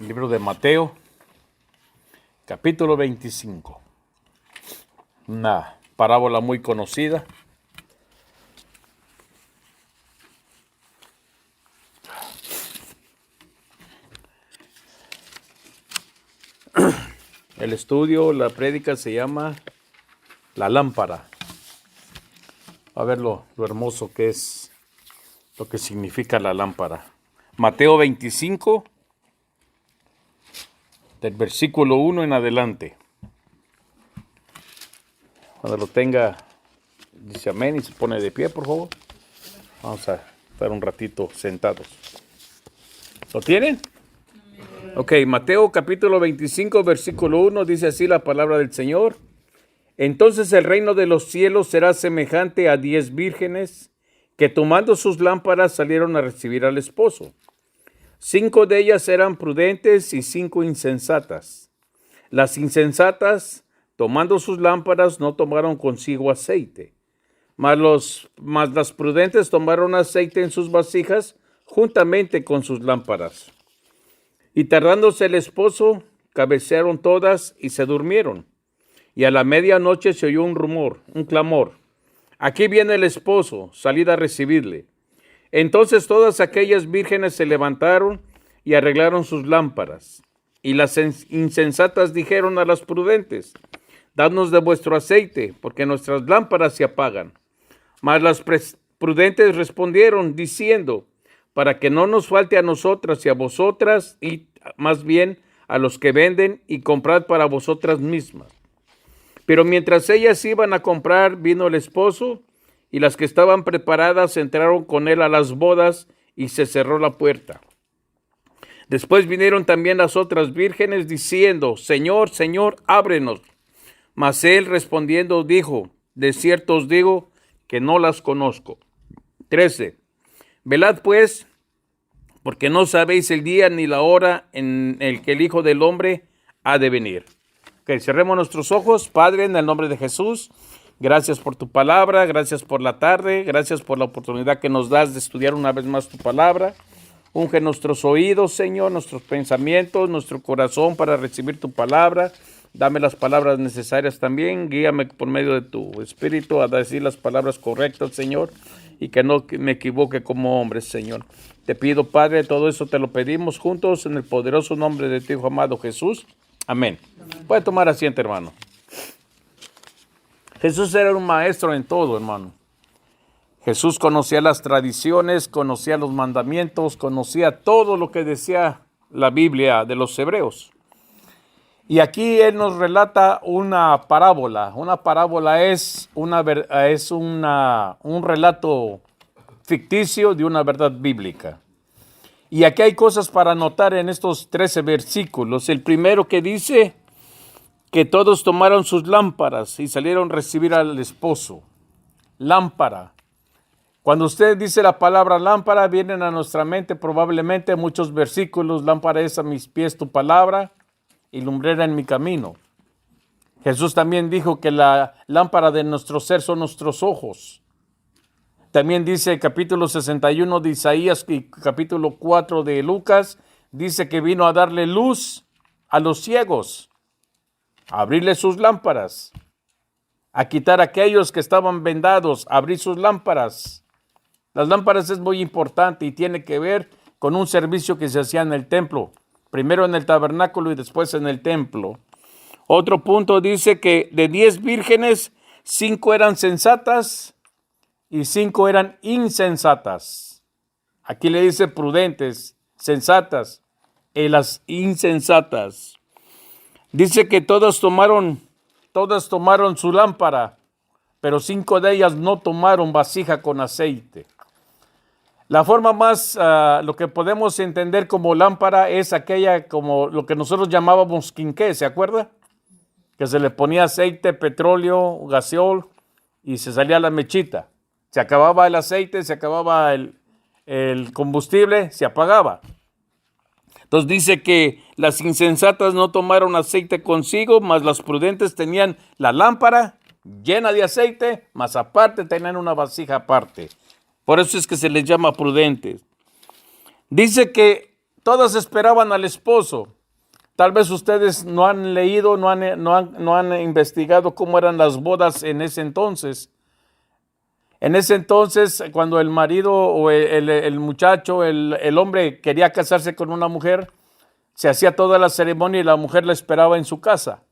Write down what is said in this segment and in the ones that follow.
El libro de Mateo, capítulo 25. Una parábola muy conocida. El estudio, la prédica se llama La lámpara. A ver lo hermoso que es, lo que significa la lámpara. Mateo 25, del versículo 1 en adelante. Cuando lo tenga, dice amén y se pone de pie, por favor. Vamos a estar un ratito sentados. ¿Lo tienen? Ok, Mateo capítulo 25, versículo 1, dice así la palabra del Señor. Entonces el reino de los cielos será semejante a 10 vírgenes que tomando sus lámparas salieron a recibir al esposo. 5 de ellas eran prudentes y 5 insensatas. Las insensatas, tomando sus lámparas, no tomaron consigo aceite, mas las prudentes tomaron aceite en sus vasijas juntamente con sus lámparas. Y tardándose el esposo, cabecearon todas y se durmieron. Y a la medianoche se oyó un rumor, un clamor. Aquí viene el esposo, salid a recibirle. Entonces todas aquellas vírgenes se levantaron y arreglaron sus lámparas. Y las insensatas dijeron a las prudentes, dadnos de vuestro aceite, porque nuestras lámparas se apagan. Mas las prudentes respondieron, diciendo, para que no nos falte a nosotras y a vosotras, y más bien a los que venden, y comprad para vosotras mismas. Pero mientras ellas iban a comprar, vino el esposo, y las que estaban preparadas entraron con él a las bodas, y se cerró la puerta. Después vinieron también las otras vírgenes, diciendo, Señor, Señor, ábrenos. Mas él respondiendo dijo, de cierto os digo, que no las conozco. 13. Velad pues, porque no sabéis el día ni la hora en el que el Hijo del Hombre ha de venir. Ok, cerremos nuestros ojos. Padre, en el nombre de Jesús, gracias por tu palabra, gracias por la tarde, gracias por la oportunidad que nos das de estudiar una vez más tu palabra. Unge nuestros oídos, Señor, nuestros pensamientos, nuestro corazón para recibir tu palabra. Dame las palabras necesarias también. Guíame por medio de tu Espíritu a decir las palabras correctas, Señor, y que no me equivoque como hombre, Señor. Te pido, Padre, todo eso te lo pedimos juntos en el poderoso nombre de tu Hijo amado Jesús. Amén. Puede tomar asiento, hermano. Jesús era un maestro en todo, hermano. Jesús conocía las tradiciones, conocía los mandamientos, conocía todo lo que decía la Biblia de los hebreos. Y aquí Él nos relata una parábola. Una parábola es un relato ficticio de una verdad bíblica. Y aquí hay cosas para notar en estos 13 versículos. El primero que dice que todos tomaron sus lámparas y salieron a recibir al esposo. Lámpara. Cuando usted dice la palabra lámpara, vienen a nuestra mente probablemente muchos versículos. Lámpara es a mis pies tu palabra y lumbrera en mi camino. Jesús también dijo que la lámpara de nuestro ser son nuestros ojos. También dice el capítulo 61 de Isaías y capítulo 4 de Lucas, dice que vino a darle luz a los ciegos, a abrirle sus lámparas, a quitar a aquellos que estaban vendados, a abrir sus lámparas. Las lámparas es muy importante y tiene que ver con un servicio que se hacía en el templo. Primero en el tabernáculo y después en el templo. Otro punto dice que de 10 vírgenes, 5 eran sensatas y 5 eran insensatas. Aquí le dice prudentes, sensatas y las insensatas. Dice que todas tomaron su lámpara, pero 5 de ellas no tomaron vasija con aceite. La forma más, lo que podemos entender como lámpara es aquella como lo que nosotros llamábamos quinqué, ¿se acuerda? Que se le ponía aceite, petróleo, gaseol y se salía la mechita. Se acababa el aceite, se acababa el combustible, se apagaba. Entonces dice que las insensatas no tomaron aceite consigo, mas las prudentes tenían la lámpara llena de aceite, mas aparte tenían una vasija aparte. Por eso es que se les llama prudentes. Dice que Todas esperaban al esposo. Tal vez ustedes no han leído, no han investigado cómo eran las bodas en ese entonces. En ese entonces, cuando el marido o el muchacho, el hombre quería casarse con una mujer, se hacía toda la ceremonia y la mujer la esperaba en su casa.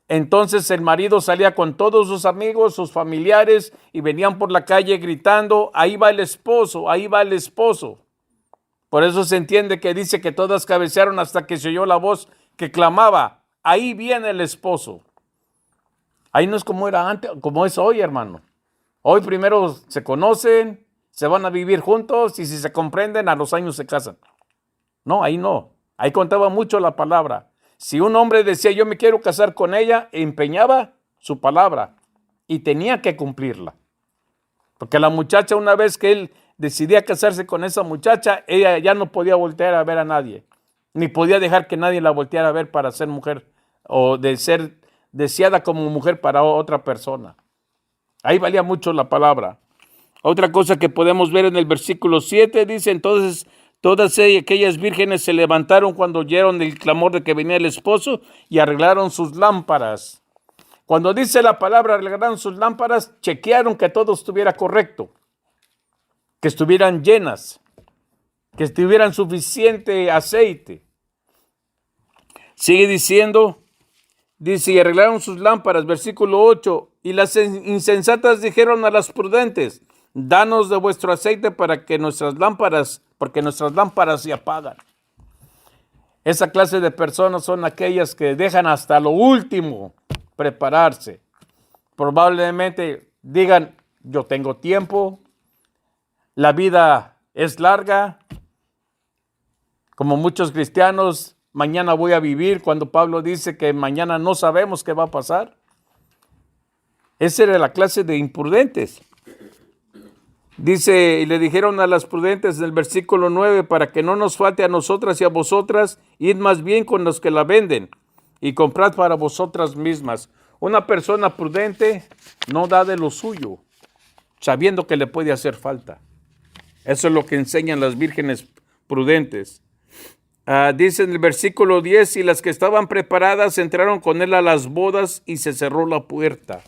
Entonces el marido salía con todos sus amigos, sus familiares, y venían por la calle gritando, ahí va el esposo, ahí va el esposo. Por eso se entiende que dice que todas cabecearon hasta que se oyó la voz que clamaba, ahí viene el esposo. Ahí no es como era antes, como es hoy, hermano. Hoy primero se conocen, se van a vivir juntos y si se comprenden a los años se casan. No, ahí no. Ahí contaba mucho la palabra. Si un hombre decía yo me quiero casar con ella, empeñaba su palabra y tenía que cumplirla. Porque la muchacha, una vez que él decidía casarse con esa muchacha, ella ya no podía voltear a ver a nadie, ni podía dejar que nadie la volteara a ver para ser mujer o de ser deseada como mujer para otra persona. Ahí valía mucho la palabra. Otra cosa que podemos ver en el versículo 7 dice, entonces todas aquellas vírgenes se levantaron cuando oyeron el clamor de que venía el esposo y arreglaron sus lámparas. Cuando dice la palabra arreglaron sus lámparas, chequearon que todo estuviera correcto, que estuvieran llenas, que tuvieran suficiente aceite. Sigue diciendo, dice, y arreglaron sus lámparas, versículo 8, y las insensatas dijeron a las prudentes, danos de vuestro aceite porque nuestras lámparas se apagan. Esa clase de personas son aquellas que dejan hasta lo último prepararse. Probablemente digan, yo tengo tiempo, la vida es larga, como muchos cristianos, mañana voy a vivir, cuando Pablo dice que mañana no sabemos qué va a pasar. Esa era la clase de imprudentes. Dice, y le dijeron a las prudentes en el versículo 9, para que no nos falte a nosotras y a vosotras, id más bien con los que la venden y comprad para vosotras mismas. Una persona prudente no da de lo suyo, sabiendo que le puede hacer falta. Eso es lo que enseñan las vírgenes prudentes. Dice en el versículo 10, y las que estaban preparadas entraron con él a las bodas y se cerró la puerta.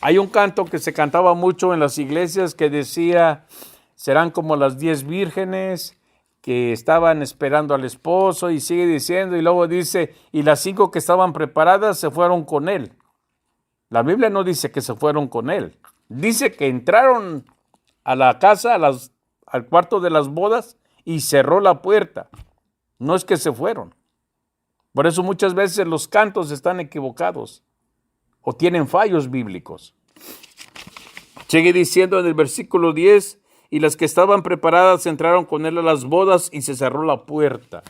Hay un canto que se cantaba mucho en las iglesias que decía, serán como las 10 vírgenes que estaban esperando al esposo, y sigue diciendo, y luego dice, y las 5 que estaban preparadas se fueron con él. La Biblia no dice que se fueron con él, dice que entraron a la casa, al cuarto de las bodas y cerró la puerta. No es que se fueron. Por eso muchas veces los cantos están equivocados o tienen fallos bíblicos. Sigue diciendo en el versículo 10, y las que estaban preparadas entraron con él a las bodas y se cerró la puerta.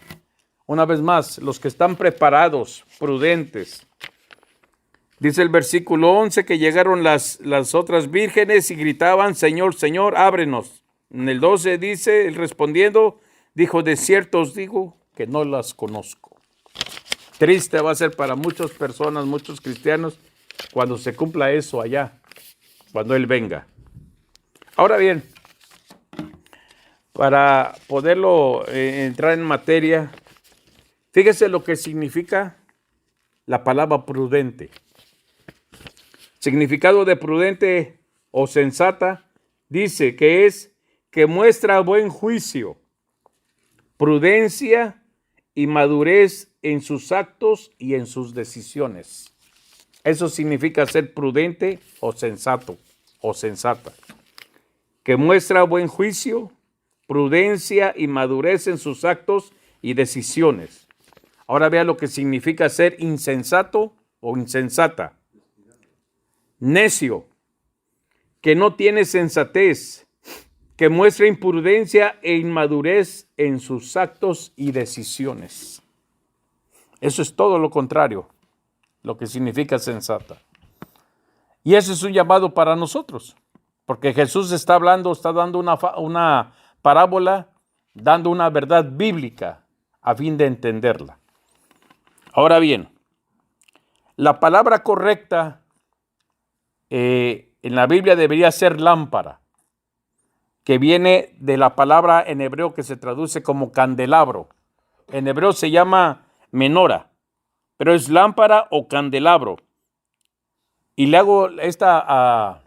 Una vez más, los que están preparados, prudentes. Dice el versículo 11 que llegaron las otras vírgenes y gritaban, Señor, Señor, ábrenos. En el 12 dice, él respondiendo, dijo, de cierto os digo que no las conozco. Triste va a ser para muchas personas, muchos cristianos, cuando se cumpla eso allá, cuando Él venga. Ahora bien, para poderlo entrar en materia, fíjese lo que significa la palabra prudente. Significado de prudente o sensata, dice que es que muestra buen juicio, prudencia y madurez en sus actos y en sus decisiones. Eso significa ser prudente o sensato o sensata. Que muestra buen juicio, prudencia y madurez en sus actos y decisiones. Ahora vea lo que significa ser insensato o insensata. Necio, que no tiene sensatez, que muestra imprudencia e inmadurez en sus actos y decisiones. Eso es todo lo contrario, lo que significa sensata. Y eso es un llamado para nosotros, porque Jesús está dando una parábola, dando una verdad bíblica a fin de entenderla. Ahora bien, la palabra correcta en la Biblia debería ser lámpara. que viene de la palabra en hebreo que se traduce como candelabro. En hebreo se llama menora, pero es lámpara o candelabro. Y le hago esta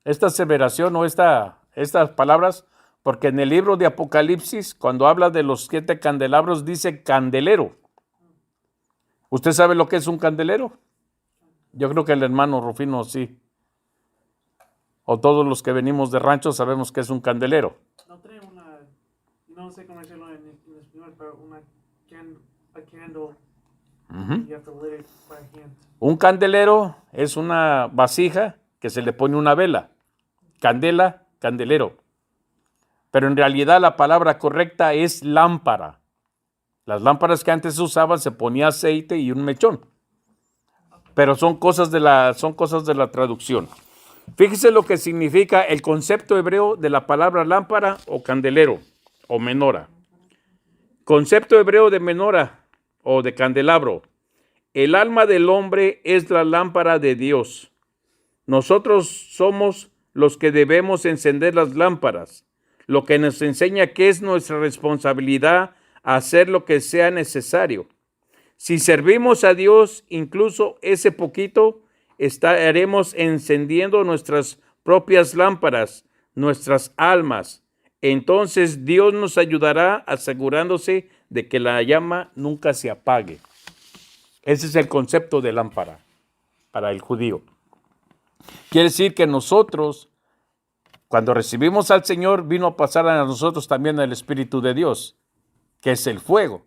aseveración o estas palabras porque en el libro de Apocalipsis, cuando habla de los 7 candelabros, dice candelero. ¿Usted sabe lo que es un candelero? Yo creo que el hermano Rufino sí. O todos los que venimos de rancho sabemos que es un candelero. No tiene una, no sé cómo decirlo en español, pero una candle. You have to lit it by hand. Un candelero es una vasija que se le pone una vela. Candela, candelero. Pero en realidad la palabra correcta es lámpara. Las lámparas que antes se usaban se ponía aceite y un mechón. Pero son cosas de la traducción. Fíjese lo que significa el concepto hebreo de la palabra lámpara o candelero o menora. Concepto hebreo de menora o de candelabro. El alma del hombre es la lámpara de Dios. Nosotros somos los que debemos encender las lámparas, lo que nos enseña que es nuestra responsabilidad hacer lo que sea necesario. Si servimos a Dios, incluso ese poquito, estaremos encendiendo nuestras propias lámparas, nuestras almas. Entonces Dios nos ayudará asegurándose de que la llama nunca se apague. Ese es el concepto de lámpara para el judío. Quiere decir que nosotros, cuando recibimos al Señor, vino a pasar a nosotros también el Espíritu de Dios, que es el fuego.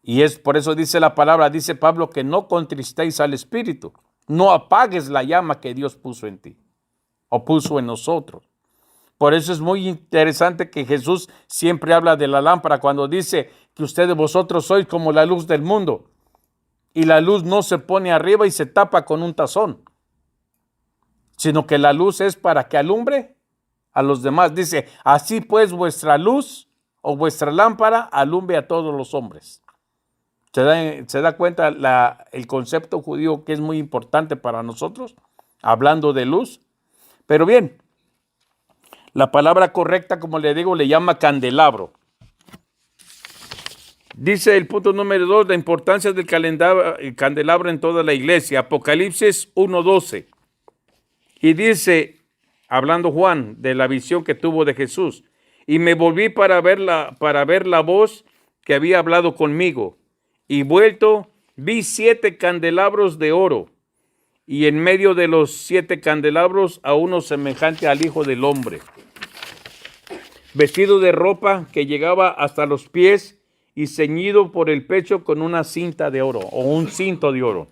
Y es por eso dice la palabra, dice Pablo, que no contristéis al Espíritu. No apagues la llama que Dios puso en ti o puso en nosotros. Por eso es muy interesante que Jesús siempre habla de la lámpara cuando dice que ustedes vosotros sois como la luz del mundo. Y la luz no se pone arriba y se tapa con un tazón, sino que la luz es para que alumbre a los demás. Dice, así pues vuestra luz o vuestra lámpara alumbre a todos los hombres. ¿Se da cuenta el concepto judío que es muy importante para nosotros? Hablando de luz. Pero bien, la palabra correcta, como le digo, le llama candelabro. Dice el punto número 2, la importancia del candelabro en toda la iglesia. Apocalipsis 1:12. Y dice, hablando Juan de la visión que tuvo de Jesús, y me volví para ver la voz que había hablado conmigo. Y vuelto, vi 7 candelabros de oro, y en medio de los 7 candelabros a uno semejante al Hijo del Hombre, vestido de ropa que llegaba hasta los pies y ceñido por el pecho con una cinta de oro o un cinto de oro.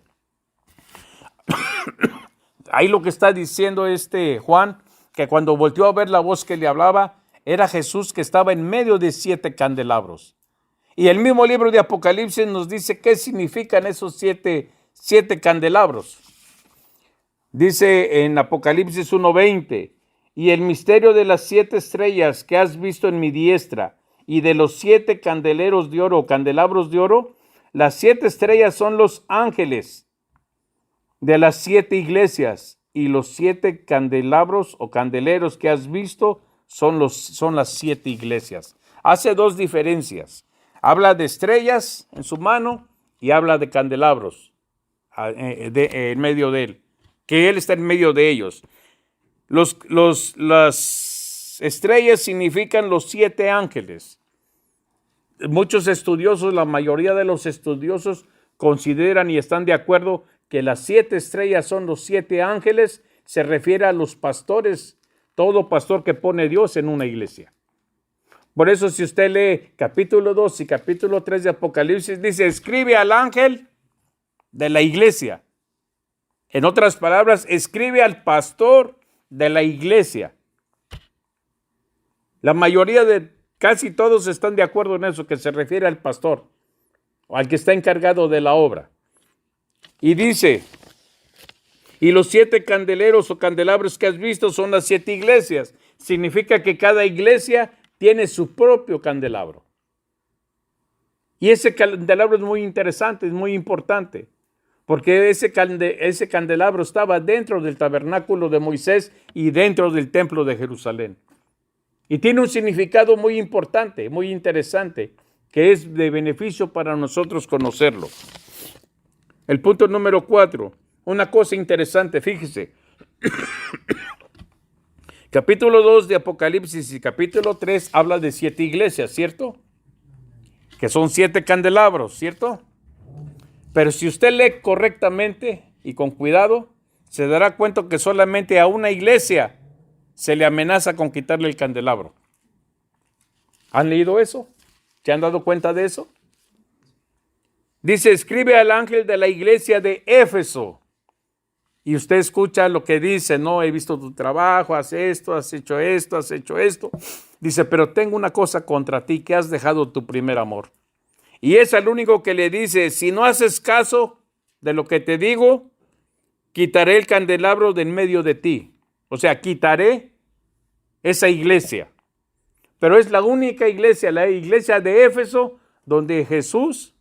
Ahí lo que está diciendo Juan, que cuando volteó a ver la voz que le hablaba, era Jesús que estaba en medio de 7 candelabros. Y el mismo libro de Apocalipsis nos dice qué significan esos 7 candelabros. Dice en Apocalipsis 1:20, y el misterio de las 7 estrellas que has visto en mi diestra y de los 7 candeleros de oro, candelabros de oro, las 7 estrellas son los ángeles de las 7 iglesias y los 7 candelabros o candeleros que has visto son las 7 iglesias. Hace 2 diferencias. Habla de estrellas en su mano y habla de candelabros en medio de él, que él está en medio de ellos. Las estrellas significan los 7 ángeles. Muchos estudiosos, la mayoría de los estudiosos consideran y están de acuerdo que las 7 estrellas son los 7 ángeles. Se refiere a los pastores, todo pastor que pone Dios en una iglesia. Por eso si usted lee capítulo 2 y capítulo 3 de Apocalipsis, dice, escribe al ángel de la iglesia. En otras palabras, escribe al pastor de la iglesia. La mayoría casi todos están de acuerdo en eso, que se refiere al pastor, o al que está encargado de la obra. Y dice, y los 7 candeleros o candelabros que has visto son las 7 iglesias. Significa que cada iglesia tiene su propio candelabro. Y ese candelabro es muy interesante, es muy importante, porque ese candelabro estaba dentro del tabernáculo de Moisés y dentro del templo de Jerusalén. Y tiene un significado muy importante, muy interesante, que es de beneficio para nosotros conocerlo. El punto número 4, una cosa interesante, fíjese. Capítulo 2 de Apocalipsis y capítulo 3 habla de 7 iglesias, ¿cierto? Que son 7 candelabros, ¿cierto? Pero si usted lee correctamente y con cuidado, se dará cuenta que solamente a una iglesia se le amenaza con quitarle el candelabro. ¿Han leído eso? ¿Se han dado cuenta de eso? Dice, escribe al ángel de la iglesia de Éfeso. Y usted escucha lo que dice, no, he visto tu trabajo, has esto, has hecho esto, has hecho esto. Dice, pero tengo una cosa contra ti, que has dejado tu primer amor. Y es el único que le dice, si no haces caso de lo que te digo, quitaré el candelabro de en medio de ti. O sea, quitaré esa iglesia. Pero es la única iglesia, la iglesia de Éfeso, donde Jesús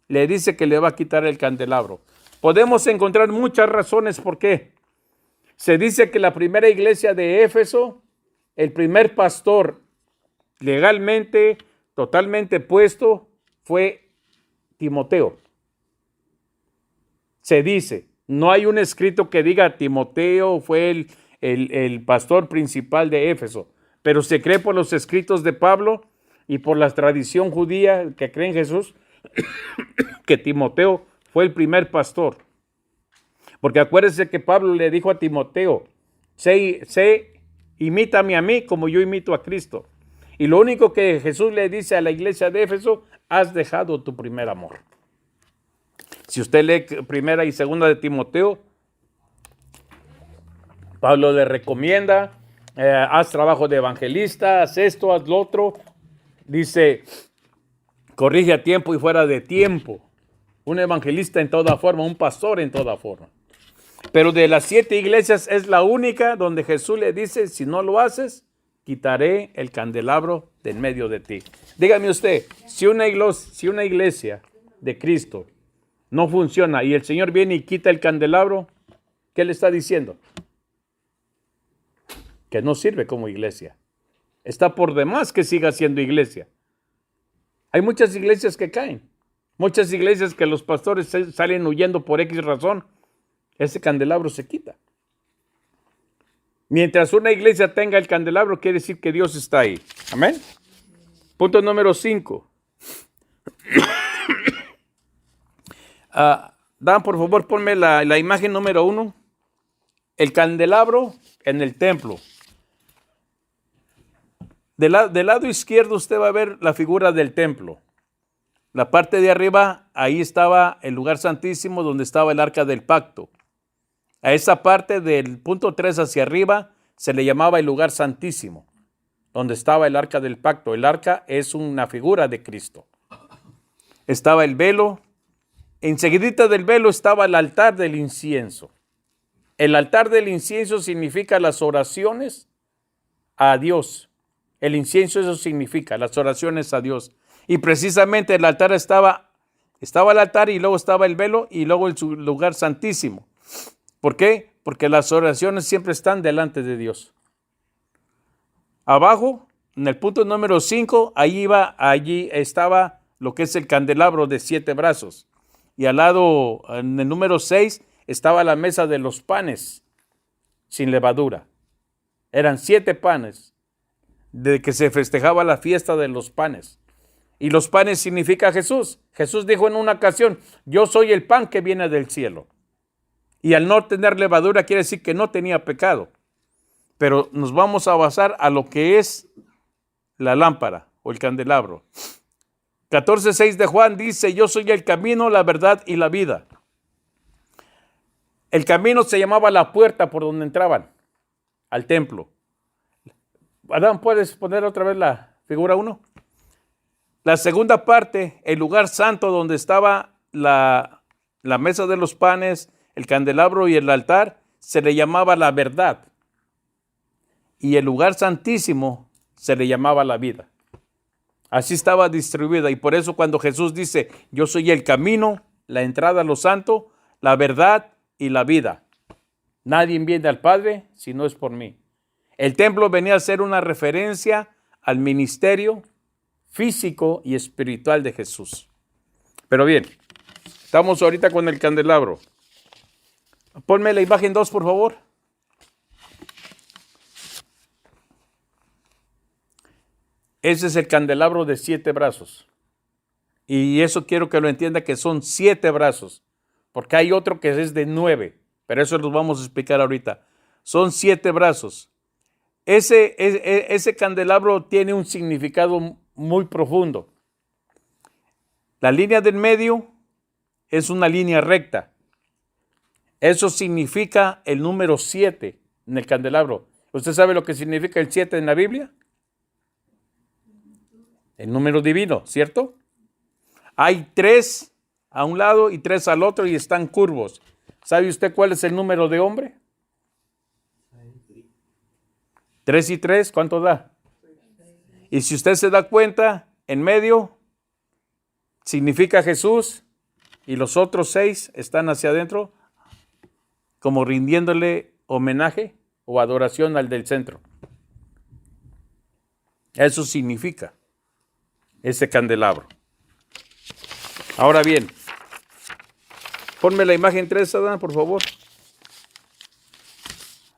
le dice que le va a quitar el candelabro. Podemos encontrar muchas razones por qué. Se dice que la primera iglesia de Éfeso, el primer pastor legalmente, totalmente puesto, fue Timoteo. Se dice, no hay un escrito que diga Timoteo fue el pastor principal de Éfeso, pero se cree por los escritos de Pablo y por la tradición judía que cree en Jesús, que Timoteo fue el primer pastor. Porque acuérdense que Pablo le dijo a Timoteo, imítame a mí como yo imito a Cristo. Y lo único que Jesús le dice a la iglesia de Éfeso, has dejado tu primer amor. Si usted lee primera y segunda de Timoteo, Pablo le recomienda, haz trabajo de evangelista, haz esto, haz lo otro. Dice, corrige a tiempo y fuera de tiempo. Un evangelista en toda forma, un pastor en toda forma. Pero de las 7 iglesias es la única donde Jesús le dice, si no lo haces, quitaré el candelabro de en medio de ti. Dígame usted, si una iglesia de Cristo no funciona y el Señor viene y quita el candelabro, ¿qué le está diciendo? Que no sirve como iglesia. Está por demás que siga siendo iglesia. Hay muchas iglesias que caen. Muchas iglesias que los pastores salen huyendo por X razón. Ese candelabro se quita. Mientras una iglesia tenga el candelabro, quiere decir que Dios está ahí. Amén. Punto número 5. Dan, por favor, ponme la imagen número 1. El candelabro en el templo. Del lado izquierdo usted va a ver la figura del templo. La parte de arriba, ahí estaba el lugar santísimo donde estaba el arca del pacto. A esa parte del punto 3 hacia arriba se le llamaba el lugar santísimo, donde estaba el arca del pacto. El arca es una figura de Cristo. Estaba el velo. Enseguidita del velo estaba el altar del incienso. El altar del incienso significa las oraciones a Dios. El incienso eso significa las oraciones a Dios. Y precisamente el altar estaba el altar y luego estaba el velo y luego el lugar santísimo. ¿Por qué? Porque las oraciones siempre están delante de Dios. Abajo, en el punto número 5, allí estaba lo que es el candelabro de 7 brazos. Y al lado, en el número 6, estaba la mesa de los panes sin levadura. Eran 7 panes de que se festejaba la fiesta de los panes. Y los panes significa Jesús. Jesús dijo en una ocasión, yo soy el pan que viene del cielo. Y al no tener levadura quiere decir que no tenía pecado. Pero nos vamos a basar a lo que es la lámpara o el candelabro. 14:6 de Juan dice, yo soy el camino, la verdad y la vida. El camino se llamaba la puerta por donde entraban al templo. Adán, ¿puedes poner otra vez la figura 1? La segunda parte, el lugar santo donde estaba la mesa de los panes, el candelabro y el altar, se le llamaba la verdad. Y el lugar santísimo se le llamaba la vida. Así estaba distribuida. Y por eso cuando Jesús dice, yo soy el camino, la entrada a lo santo, la verdad y la vida. Nadie viene al Padre si no es por mí. El templo venía a ser una referencia al ministerio físico y espiritual de Jesús. Pero bien, estamos ahorita con el candelabro. Ponme la imagen 2, por favor. Ese es el candelabro de 7 brazos. Y eso quiero que lo entienda, que son 7 brazos. Porque hay otro que es de 9. Pero eso los vamos a explicar ahorita. Son 7 brazos. Ese candelabro tiene un significado muy profundo. La línea del medio es una línea recta. Eso significa el número 7 en el candelabro. ¿Usted sabe lo que significa el 7 en la Biblia? El número divino, ¿cierto? Hay 3 a un lado y 3 al otro y están curvos. ¿Sabe usted cuál es el número de hombre? 3 y 3, ¿cuánto da? Y si usted se da cuenta, en medio significa Jesús y los otros 6 están hacia adentro, como rindiéndole homenaje o adoración al del centro. Eso significa ese candelabro. Ahora bien, ponme la imagen 3, Adán, por favor.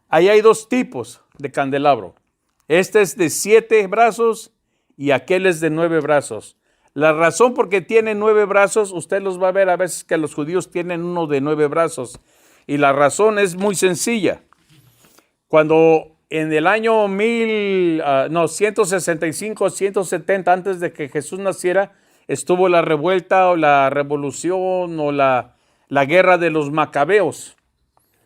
Ahí hay 2 tipos de candelabro. Este es de 7 brazos y aquel es de 9 brazos. La razón por qué tiene 9 brazos, usted los va a ver a veces que los judíos tienen uno de 9 brazos. Y la razón es muy sencilla. Cuando en el año 165, 170, antes de que Jesús naciera, estuvo la revuelta o la revolución o la guerra de los macabeos.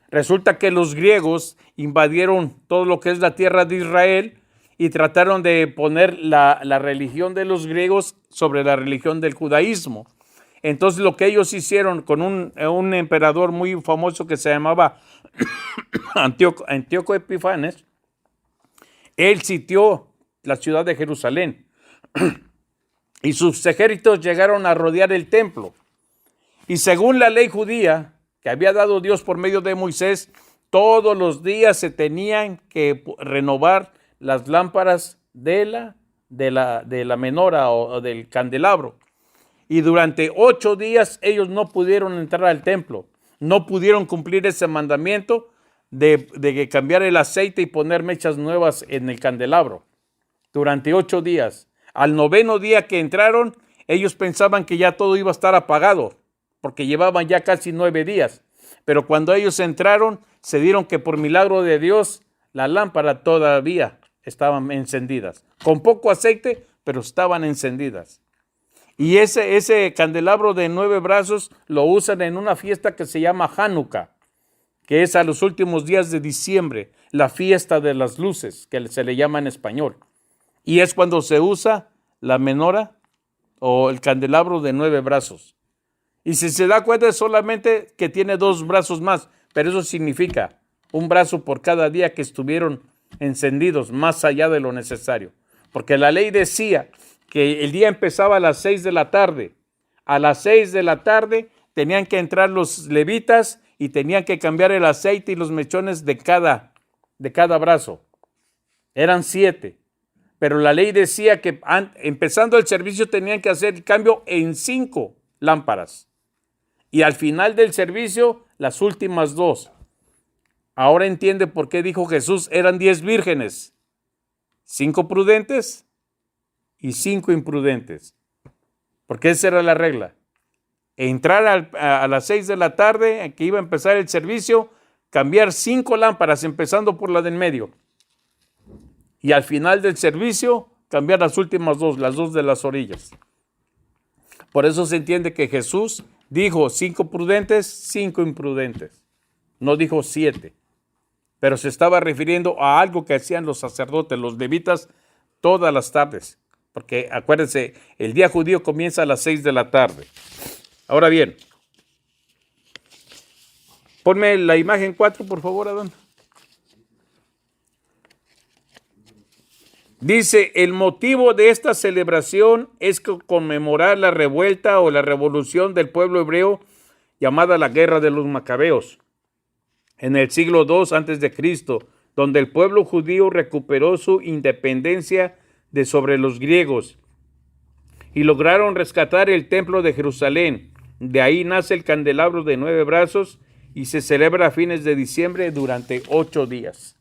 Resulta que los griegos invadieron todo lo que es la tierra de Israel y trataron de poner la religión de los griegos sobre la religión del judaísmo. Entonces lo que ellos hicieron con un emperador muy famoso que se llamaba Antíoco Epifanes, él sitió la ciudad de Jerusalén y sus ejércitos llegaron a rodear el templo. Y según la ley judía que había dado Dios por medio de Moisés, todos los días se tenían que renovar las lámparas de la menora o del candelabro. Y durante 8 días ellos no pudieron entrar al templo. No pudieron cumplir ese mandamiento de cambiar el aceite y poner mechas nuevas en el candelabro. Durante 8 días. Al 9º día que entraron, ellos pensaban que ya todo iba a estar apagado, porque llevaban ya casi 9 días. Pero cuando ellos entraron, se dieron que por milagro de Dios, las lámparas todavía estaban encendidas. Con poco aceite, pero estaban encendidas. Y ese candelabro de 9 brazos lo usan en una fiesta que se llama Hanukkah, que es a los últimos días de diciembre, la fiesta de las luces, que se le llama en español. Y es cuando se usa la menora o el candelabro de 9 brazos. Y si se da cuenta, es solamente que tiene 2 brazos más, pero eso significa un brazo por cada día que estuvieron encendidos, más allá de lo necesario. Porque la ley decía que el día empezaba a las 6 de la tarde. A las 6 de la tarde tenían que entrar los levitas y tenían que cambiar el aceite y los mechones de cada brazo. Eran 7. Pero la ley decía que empezando el servicio tenían que hacer el cambio en 5 lámparas. Y al final del servicio, las últimas 2. Ahora entiende por qué dijo Jesús, eran 10 vírgenes. 5 prudentes y 5 imprudentes. Porque esa era la regla. Entrar a las 6 de la tarde, que iba a empezar el servicio, cambiar 5 lámparas, empezando por la del medio. Y al final del servicio, cambiar las últimas 2, las 2 de las orillas. Por eso se entiende que Jesús dijo 5 prudentes, 5 imprudentes. No dijo 7. Pero se estaba refiriendo a algo que hacían los sacerdotes, los levitas, todas las tardes. Porque acuérdense, el día judío comienza a las 6 de la tarde. Ahora bien, ponme la imagen 4, por favor, Adán. Dice, el motivo de esta celebración es conmemorar la revuelta o la revolución del pueblo hebreo llamada la Guerra de los Macabeos en el siglo II a.C., donde el pueblo judío recuperó su independencia de sobre los griegos y lograron rescatar el templo de Jerusalén. De ahí nace el candelabro de 9 brazos y se celebra a fines de diciembre durante 8 días.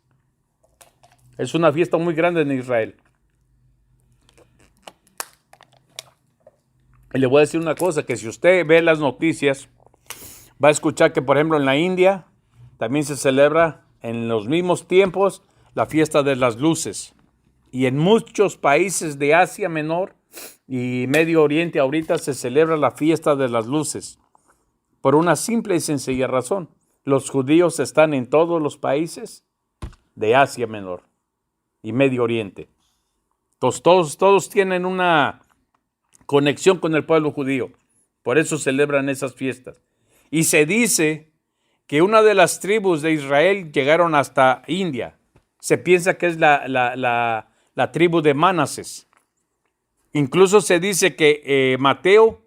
Es una fiesta muy grande en Israel. Y le voy a decir una cosa, que si usted ve las noticias, va a escuchar que, por ejemplo, en la India también se celebra en los mismos tiempos la fiesta de las luces. Y en muchos países de Asia Menor y Medio Oriente ahorita se celebra la fiesta de las luces. Por una simple y sencilla razón. Los judíos están en todos los países de Asia Menor y Medio Oriente. Entonces todos tienen una conexión con el pueblo judío. Por eso celebran esas fiestas. Y se dice que una de las tribus de Israel llegaron hasta India. Se piensa que es la tribu de Manases. Incluso se dice que Mateo,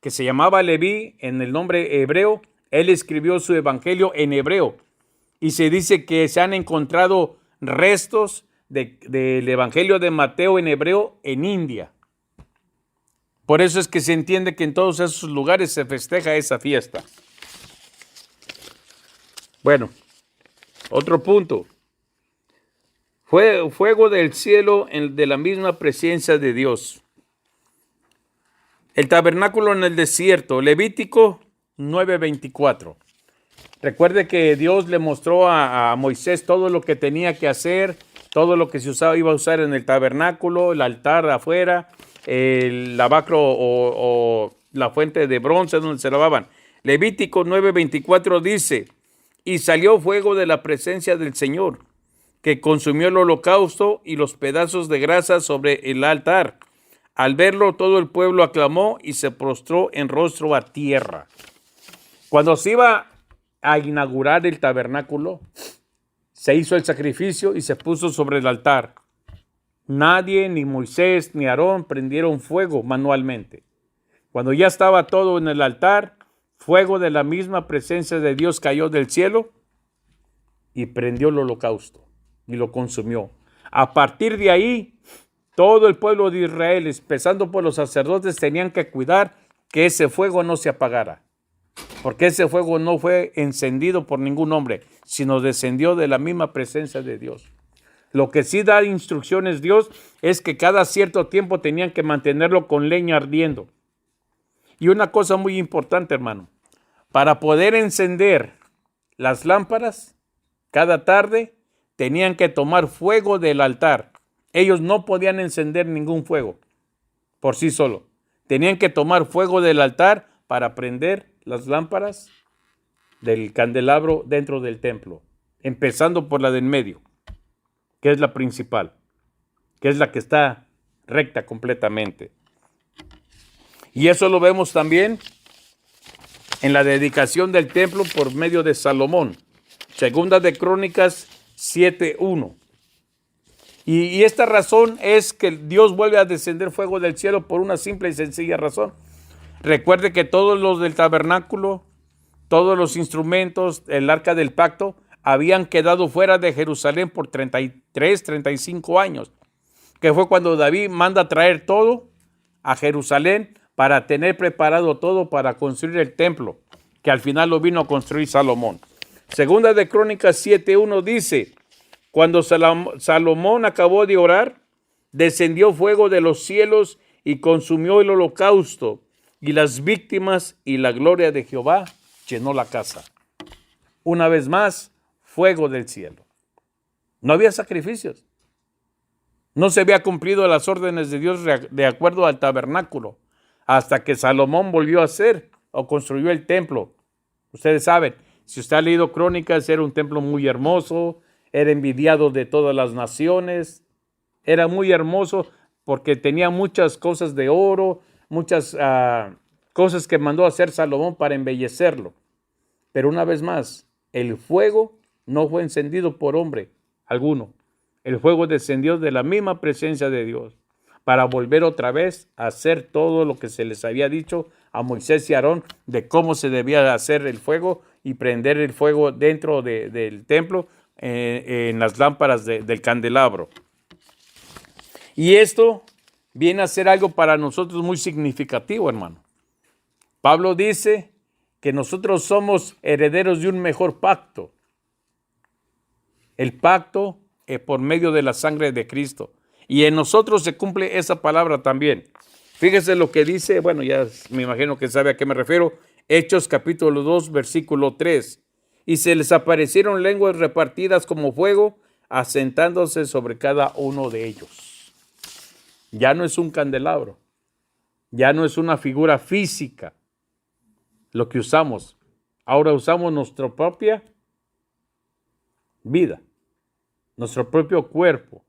que se llamaba Leví en el nombre hebreo, él escribió su evangelio en hebreo. Y se dice que se han encontrado restos del evangelio de Mateo en hebreo en India. Por eso es que se entiende que en todos esos lugares se festeja esa fiesta. Bueno, otro punto. Fue fuego del cielo de la misma presencia de Dios. El tabernáculo en el desierto, Levítico 9:24. Recuerde que Dios le mostró a Moisés todo lo que tenía que hacer, todo lo que iba a usar en el tabernáculo, el altar afuera, el lavacro o la fuente de bronce donde se lavaban. Levítico 9:24 dice, y salió fuego de la presencia del Señor, que consumió el holocausto y los pedazos de grasa sobre el altar. Al verlo, todo el pueblo aclamó y se prostró en rostro a tierra. Cuando se iba a inaugurar el tabernáculo, se hizo el sacrificio y se puso sobre el altar. Nadie, ni Moisés, ni Aarón prendieron fuego manualmente. Cuando ya estaba todo en el altar, fuego de la misma presencia de Dios cayó del cielo y prendió el holocausto y lo consumió. A partir de ahí, todo el pueblo de Israel, empezando por los sacerdotes, tenían que cuidar que ese fuego no se apagara. Porque ese fuego no fue encendido por ningún hombre, sino descendió de la misma presencia de Dios. Lo que sí da instrucciones Dios es que cada cierto tiempo tenían que mantenerlo con leña ardiendo. Y una cosa muy importante, hermano, para poder encender las lámparas, cada tarde tenían que tomar fuego del altar. Ellos no podían encender ningún fuego por sí solo. Tenían que tomar fuego del altar para prender las lámparas del candelabro dentro del templo, empezando por la del medio, que es la principal, que es la que está recta completamente. Y eso lo vemos también en la dedicación del templo por medio de Salomón, Segunda de Crónicas 7:1. Y esta razón es que Dios vuelve a descender fuego del cielo por una simple y sencilla razón. Recuerde que todos los del tabernáculo, todos los instrumentos, el arca del pacto, habían quedado fuera de Jerusalén por 35 años, que fue cuando David manda traer todo a Jerusalén para tener preparado todo para construir el templo, que al final lo vino a construir Salomón. Segunda de Crónicas 7:1 dice, cuando Salomón acabó de orar, descendió fuego de los cielos y consumió el holocausto y las víctimas, y la gloria de Jehová llenó la casa. Una vez más, fuego del cielo. No había sacrificios. No se había cumplido las órdenes de Dios de acuerdo al tabernáculo, hasta que Salomón volvió a hacer o construyó el templo. Ustedes saben, si usted ha leído Crónicas, era un templo muy hermoso, era envidiado de todas las naciones, era muy hermoso porque tenía muchas cosas de oro, muchas cosas que mandó a hacer Salomón para embellecerlo. Pero una vez más, el fuego no fue encendido por hombre alguno. El fuego descendió de la misma presencia de Dios para volver otra vez a hacer todo lo que se les había dicho a Moisés y Aarón de cómo se debía hacer el fuego y prender el fuego dentro del templo en las lámparas del candelabro. Y esto viene a ser algo para nosotros muy significativo, hermano. Pablo dice que nosotros somos herederos de un mejor pacto. El pacto es por medio de la sangre de Cristo. Y en nosotros se cumple esa palabra también. Fíjese lo que dice, bueno, ya me imagino que sabe a qué me refiero. Hechos capítulo 2, versículo 3. Y se les aparecieron lenguas repartidas como fuego, asentándose sobre cada uno de ellos. Ya no es un candelabro. Ya no es una figura física lo que usamos. Ahora usamos nuestra propia vida, nuestro propio cuerpo.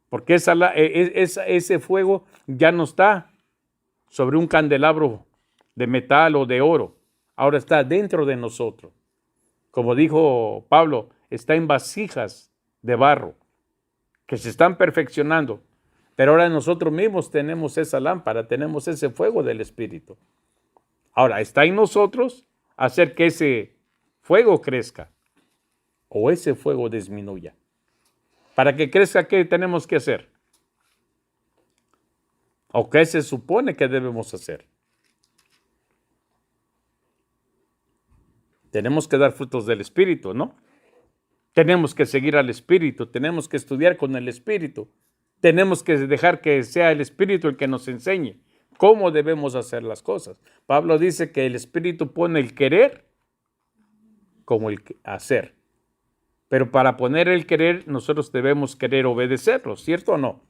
Porque ese fuego ya no está sobre un candelabro de metal o de oro. Ahora está dentro de nosotros. Como dijo Pablo, está en vasijas de barro que se están perfeccionando. Pero ahora nosotros mismos tenemos esa lámpara, tenemos ese fuego del Espíritu. Ahora, está en nosotros hacer que ese fuego crezca o ese fuego disminuya. Para que crezca, ¿qué tenemos que hacer? ¿O qué se supone que debemos hacer? Tenemos que dar frutos del Espíritu, ¿no? Tenemos que seguir al Espíritu, tenemos que estudiar con el Espíritu. Tenemos que dejar que sea el Espíritu el que nos enseñe cómo debemos hacer las cosas. Pablo dice que el Espíritu pone el querer como el hacer. Pero para poner el querer, nosotros debemos querer obedecerlo, ¿cierto o no?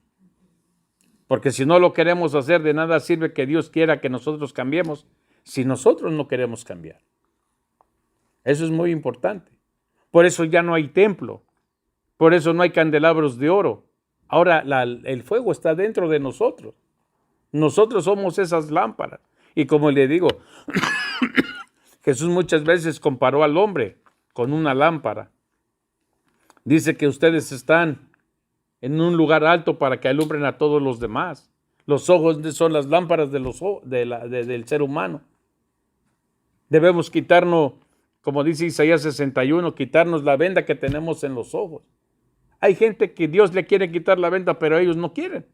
Porque si no lo queremos hacer, de nada sirve que Dios quiera que nosotros cambiemos si nosotros no queremos cambiar. Eso es muy importante. Por eso ya no hay templo. Por eso no hay candelabros de oro. Ahora el fuego está dentro de nosotros. Nosotros somos esas lámparas. Y como le digo, Jesús muchas veces comparó al hombre con una lámpara. Dice que ustedes están en un lugar alto para que alumbren a todos los demás. Los ojos son las lámparas del ser humano. Debemos quitarnos, como dice Isaías 61, quitarnos la venda que tenemos en los ojos. Hay gente que Dios le quiere quitar la venda, pero ellos no quieren.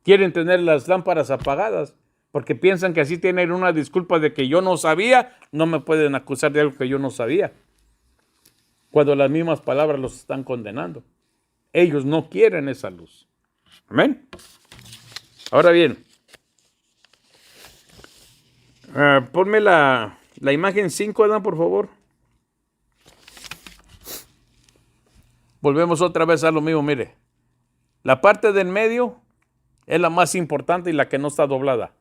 Quieren tener las lámparas apagadas porque piensan que así tienen una disculpa de que yo no sabía, no me pueden acusar de algo que yo no sabía. Cuando las mismas palabras los están condenando. Ellos no quieren esa luz. Amén. Ahora bien, ponme la imagen 5, Adán, por favor. Volvemos otra vez a lo mismo, mire. La parte del medio es la más importante y la que no está doblada.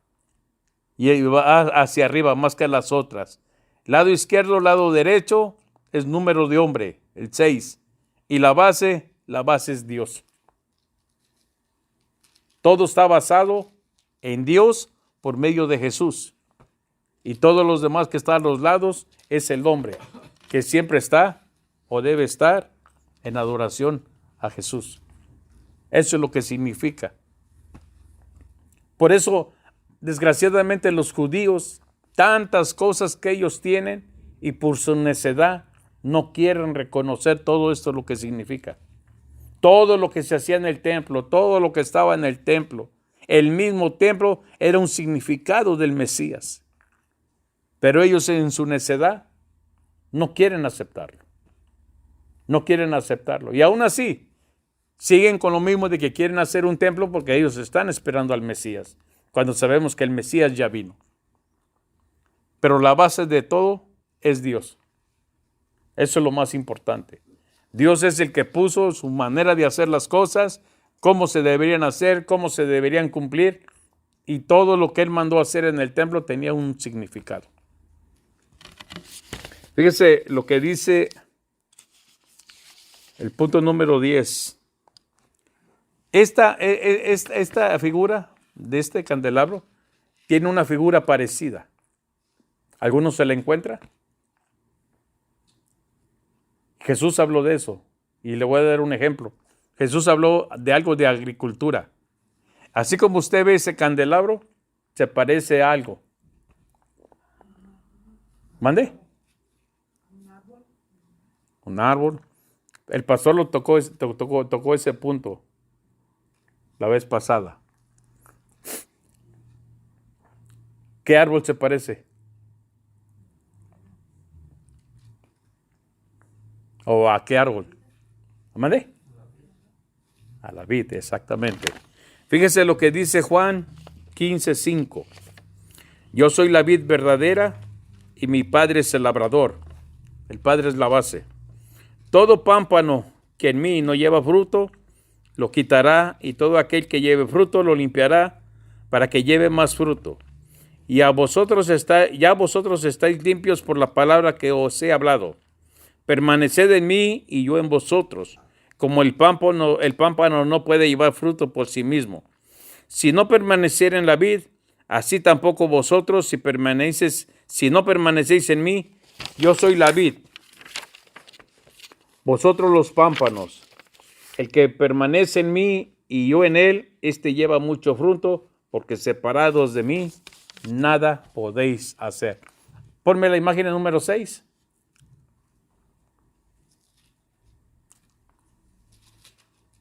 Y va hacia arriba más que las otras. Lado izquierdo, lado derecho es número de hombre, el 6. Y la base es Dios. Todo está basado en Dios por medio de Jesús. Y todos los demás que están a los lados es el hombre, que siempre está o debe estar en adoración a Jesús. Eso es lo que significa. Por eso, desgraciadamente, los judíos, tantas cosas que ellos tienen y por su necedad no quieren reconocer todo esto lo que significa. Todo lo que se hacía en el templo, todo lo que estaba en el templo, el mismo templo era un significado del Mesías. Pero ellos en su necedad no quieren aceptarlo. No quieren aceptarlo. Y aún así, siguen con lo mismo de que quieren hacer un templo porque ellos están esperando al Mesías, cuando sabemos que el Mesías ya vino. Pero la base de todo es Dios. Eso es lo más importante. Dios es el que puso su manera de hacer las cosas, cómo se deberían hacer, cómo se deberían cumplir, y todo lo que Él mandó hacer en el templo tenía un significado. Fíjese lo que dice el punto número 10. Esta figura de este candelabro tiene una figura parecida. ¿Alguno se la encuentra? Jesús habló de eso y le voy a dar un ejemplo. Jesús habló de algo de agricultura. Así como usted ve ese candelabro, se parece a algo. ¿Mande? Un árbol. El pastor tocó ese punto. la vez pasada. ¿Qué árbol se parece? ¿O a qué árbol? ¿Amande? A la vid, exactamente. Fíjese lo que dice Juan 15:5. Yo soy la vid verdadera y mi Padre es el labrador. El Padre es la base. Todo pámpano que en mí no lleva fruto, lo quitará, y todo aquel que lleve fruto lo limpiará para que lleve más fruto. Y ya vosotros estáis limpios por la palabra que os he hablado. Permaneced en mí y yo en vosotros. Como el pámpano no puede llevar fruto por sí mismo, si no permaneciera en la vid, así tampoco vosotros si no permanecéis en mí. Yo soy la vid, vosotros los pámpanos. El que permanece en mí y yo en él, este lleva mucho fruto, porque separados de mí, nada podéis hacer. Ponme la imagen número 6.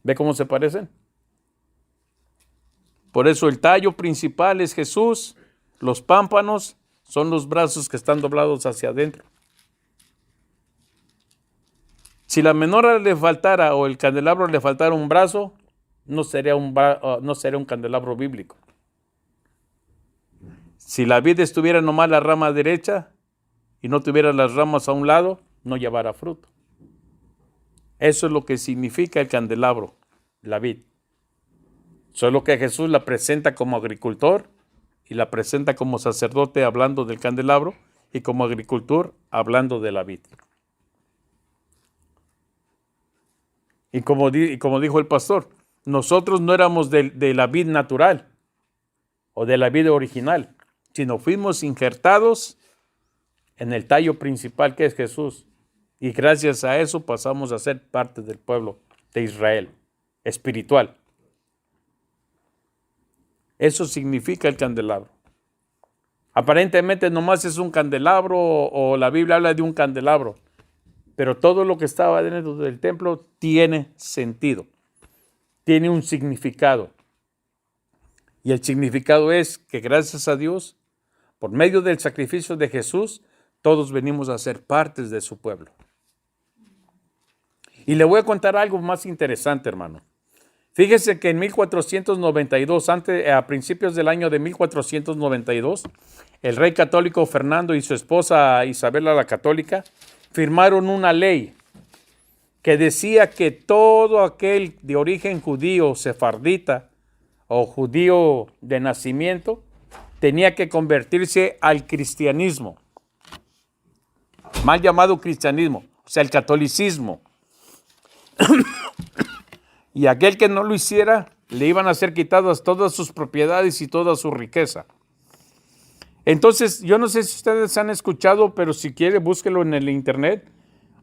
¿Ve cómo se parecen? Por eso el tallo principal es Jesús. Los pámpanos son los brazos que están doblados hacia adentro. Si la menorá le faltara o el candelabro le faltara un brazo, no sería un candelabro bíblico. Si la vid estuviera nomás la rama derecha y no tuviera las ramas a un lado, no llevara fruto. Eso es lo que significa el candelabro, la vid. Solo que Jesús la presenta como agricultor y la presenta como sacerdote hablando del candelabro y como agricultor hablando de la vid. Y como dijo el pastor, nosotros no éramos de la vid natural o de la vid original, sino fuimos injertados en el tallo principal que es Jesús. Y gracias a eso pasamos a ser parte del pueblo de Israel, espiritual. Eso significa el candelabro. Aparentemente nomás es un candelabro o la Biblia habla de un candelabro, pero todo lo que estaba dentro del templo tiene sentido, tiene un significado. Y el significado es que gracias a Dios, por medio del sacrificio de Jesús, todos venimos a ser partes de su pueblo. Y le voy a contar algo más interesante, hermano. Fíjese que en 1492, a principios del año de 1492, el rey católico Fernando y su esposa Isabela la Católica firmaron una ley que decía que todo aquel de origen judío, sefardita o judío de nacimiento, tenía que convertirse al cristianismo, mal llamado cristianismo, o sea, el catolicismo. Y aquel que no lo hiciera, le iban a ser quitadas todas sus propiedades y toda su riqueza. Entonces, yo no sé si ustedes han escuchado, pero si quiere, búsquelo en el internet.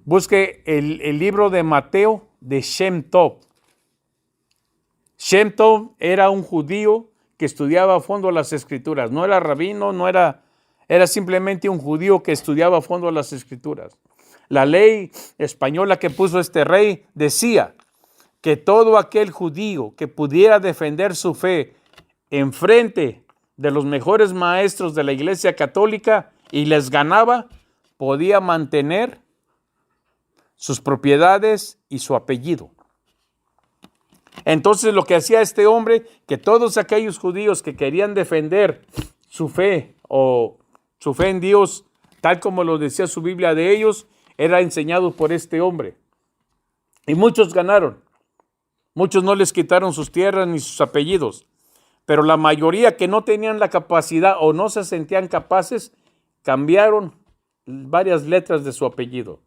Busque el libro de Mateo de Shem Tov. Shem Tov era un judío que estudiaba a fondo las escrituras. No era rabino, era simplemente un judío que estudiaba a fondo las escrituras. La ley española que puso este rey decía que todo aquel judío que pudiera defender su fe en frente de los mejores maestros de la Iglesia Católica y les ganaba, podía mantener sus propiedades y su apellido. Entonces lo que hacía este hombre, que todos aquellos judíos que querían defender su fe o su fe en Dios, tal como lo decía su Biblia de ellos, era enseñado por este hombre. Y muchos ganaron. Muchos no les quitaron sus tierras ni sus apellidos, pero la mayoría que no tenían la capacidad o no se sentían capaces, cambiaron varias letras de su apellido.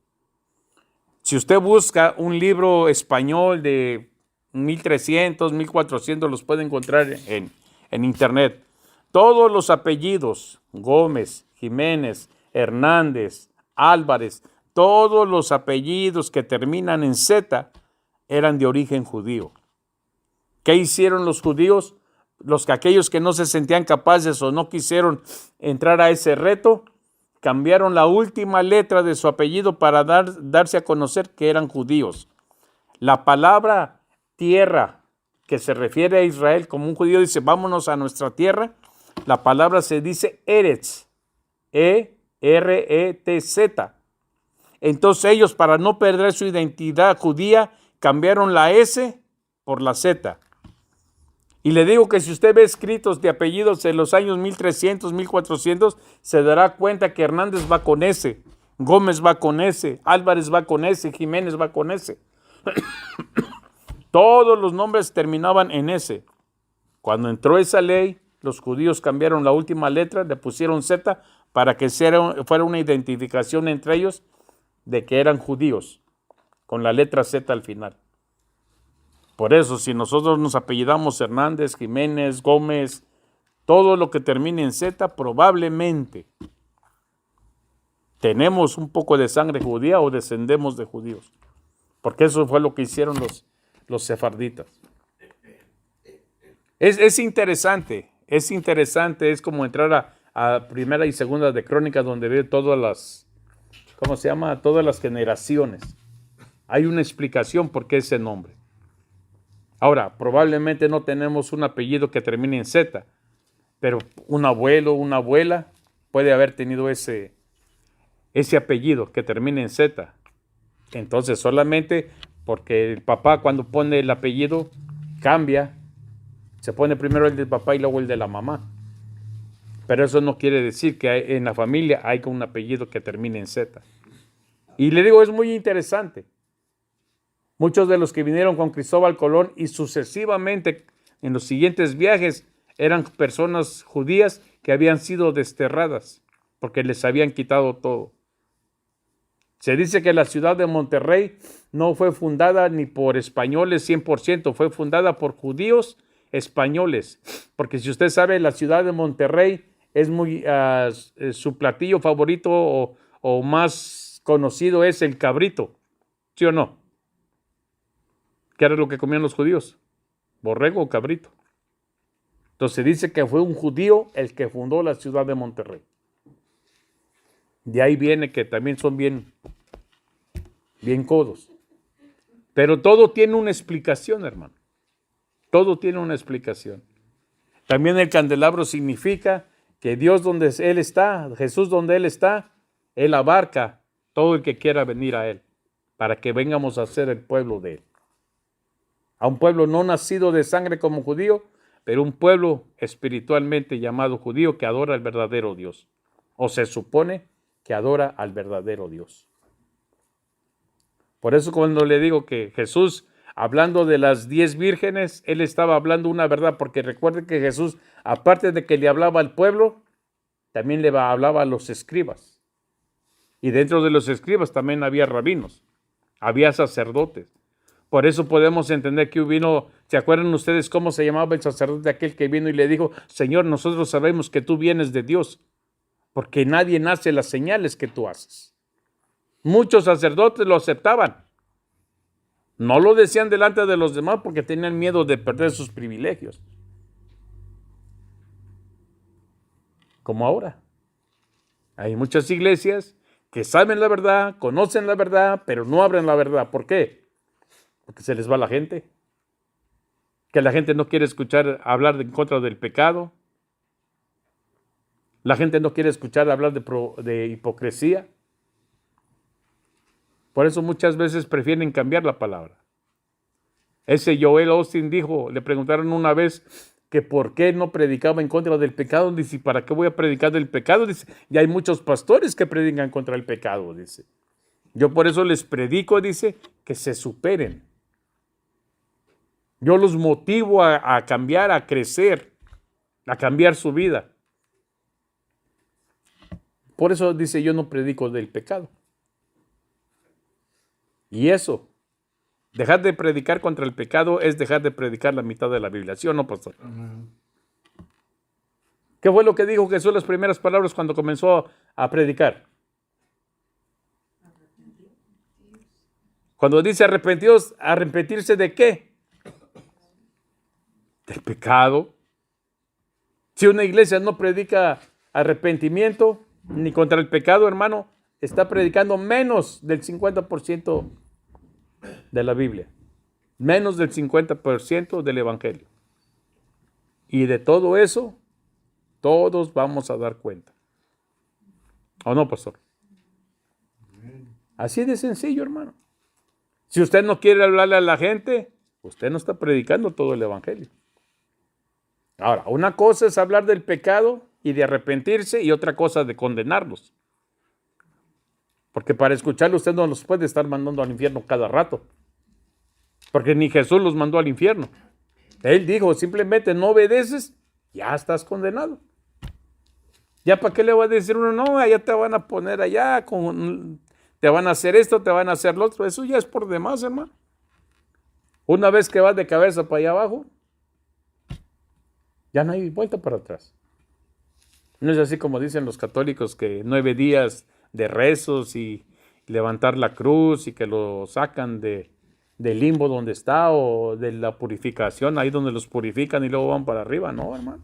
Si usted busca un libro español de 1300, 1400, los puede encontrar en internet. Todos los apellidos, Gómez, Jiménez, Hernández, Álvarez, todos los apellidos que terminan en Z, eran de origen judío. ¿Qué hicieron los judíos? Aquellos que no se sentían capaces o no quisieron entrar a ese reto, cambiaron la última letra de su apellido para darse a conocer que eran judíos. La palabra tierra, que se refiere a Israel como un judío, dice, vámonos a nuestra tierra, la palabra se dice Eretz, E-R-E-T-Z. Entonces ellos, para no perder su identidad judía, cambiaron la S por la Z. Y le digo que si usted ve escritos de apellidos en los años 1300, 1400, se dará cuenta que Hernández va con S, Gómez va con S, Álvarez va con S, Jiménez va con S. Todos los nombres terminaban en S. Cuando entró esa ley, los judíos cambiaron la última letra, le pusieron Z para que fuera una identificación entre ellos de que eran judíos, con la letra Z al final. Por eso, si nosotros nos apellidamos Hernández, Jiménez, Gómez, todo lo que termine en Z, probablemente tenemos un poco de sangre judía o descendemos de judíos. Porque eso fue lo que hicieron los sefarditas. Es interesante, es como entrar a primera y segunda de Crónicas, donde ve todas las, ¿cómo se llama? Todas las generaciones. Hay una explicación por qué ese nombre. Ahora, probablemente no tenemos un apellido que termine en Z, pero un abuelo, una abuela puede haber tenido ese apellido que termine en Z. Entonces, solamente porque el papá cuando pone el apellido cambia, se pone primero el del papá y luego el de la mamá. Pero eso no quiere decir que en la familia hay un apellido que termine en Z. Y le digo, es muy interesante. Muchos de los que vinieron con Cristóbal Colón y sucesivamente en los siguientes viajes eran personas judías que habían sido desterradas porque les habían quitado todo. Se dice que la ciudad de Monterrey no fue fundada ni por españoles 100%, fue fundada por judíos españoles. Porque si usted sabe, la ciudad de Monterrey es muy, su platillo favorito o más conocido es el cabrito. ¿Sí o no? ¿Qué era lo que comían los judíos? ¿Borrego o cabrito? Entonces dice que fue un judío el que fundó la ciudad de Monterrey. De ahí viene que también son bien codos. Pero todo tiene una explicación, hermano. Todo tiene una explicación. También el candelabro significa que Dios donde Él está, Jesús donde Él está, Él abarca todo el que quiera venir a Él, para que vengamos a ser el pueblo de Él. A un pueblo no nacido de sangre como judío, pero un pueblo espiritualmente llamado judío que adora al verdadero Dios. O se supone que adora al verdadero Dios. Por eso cuando le digo que Jesús, hablando de las 10 vírgenes, Él estaba hablando una verdad, porque recuerden que Jesús, aparte de que le hablaba al pueblo, también le hablaba a los escribas. Y dentro de los escribas también había rabinos, había sacerdotes. Por eso podemos entender que vino, ¿se acuerdan ustedes cómo se llamaba el sacerdote aquel que vino y le dijo, Señor, nosotros sabemos que tú vienes de Dios, porque nadie hace las señales que tú haces? Muchos sacerdotes lo aceptaban. No lo decían delante de los demás porque tenían miedo de perder sus privilegios. Como ahora. Hay muchas iglesias que saben la verdad, conocen la verdad, pero no abren la verdad. ¿Por qué? Porque se les va la gente. Que la gente no quiere escuchar hablar en contra del pecado. La gente no quiere escuchar hablar de hipocresía. Por eso muchas veces prefieren cambiar la palabra. Ese Joel Austin dijo, le preguntaron una vez que por qué no predicaba en contra del pecado. Dice, ¿para qué voy a predicar del pecado? Dice, y hay muchos pastores que predican contra el pecado, dice. Yo por eso les predico, dice, que se superen. Yo los motivo a cambiar, a crecer, a cambiar su vida. Por eso dice, yo no predico del pecado. Y eso, dejar de predicar contra el pecado es dejar de predicar la mitad de la Biblia, ¿sí o no, pastor? ¿Qué fue lo que dijo Jesús las primeras palabras cuando comenzó a predicar? Cuando dice arrepentidos, ¿arrepentirse de qué? Del pecado. Si una iglesia no predica arrepentimiento ni contra el pecado, hermano, está predicando menos del 50% de la Biblia. Menos del 50% del evangelio. Y de todo eso, todos vamos a dar cuenta. ¿O no, pastor? Así de sencillo, hermano. Si usted no quiere hablarle a la gente, usted no está predicando todo el evangelio. Ahora, una cosa es hablar del pecado y de arrepentirse y otra cosa de condenarlos. Porque para escucharlo usted no los puede estar mandando al infierno cada rato. Porque ni Jesús los mandó al infierno. Él dijo, simplemente no obedeces, ya estás condenado. ¿Ya para qué le va a decir uno? No, allá te van a poner allá, te van a hacer esto, te van a hacer lo otro. Eso ya es por demás, hermano. Una vez que vas de cabeza para allá abajo, ya no hay vuelta para atrás. No es así como dicen los católicos que 9 días de rezos y levantar la cruz y que lo sacan del limbo donde está o de la purificación, ahí donde los purifican y luego van para arriba. No, hermano.